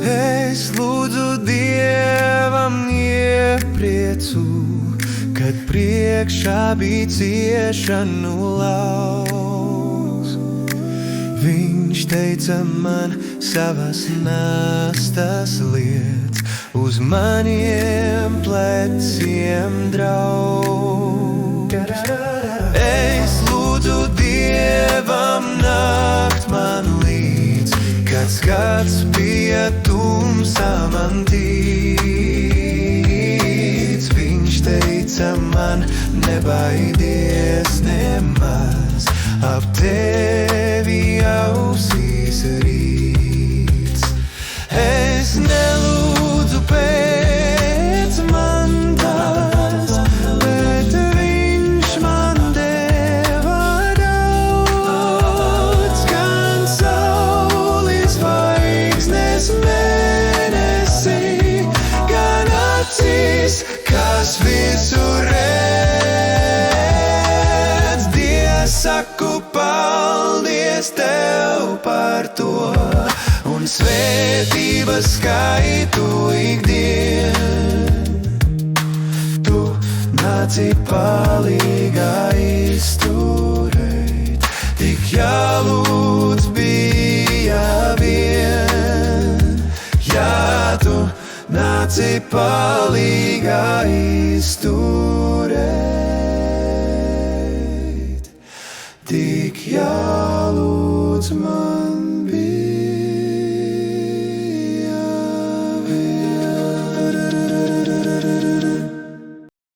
Es lūdzu Dievam iepriecu, kad priekšā bija ciešanu lauks. Viņš teica man savas nastas liec, uz maniem pleciem draug. Es lūdzu Dievam nākt man līdz, kad skats bija tumsā man tīts. Viņš teica man, nebaidies nemaz, ap tevi ausīs rīts. Es nelūdzu pēc manas, bet viņš man deva daudz, gan saules zvaigznes mēnesī, gan acīs, kas visur redz. Dievs, saku paldies tev par to, un svētības skaitu ikdien. Tu nāci palīgā izturēt, tik jālūdz bija vien. Jā, tu nāci palīgā izturēt, tik jālūdz man.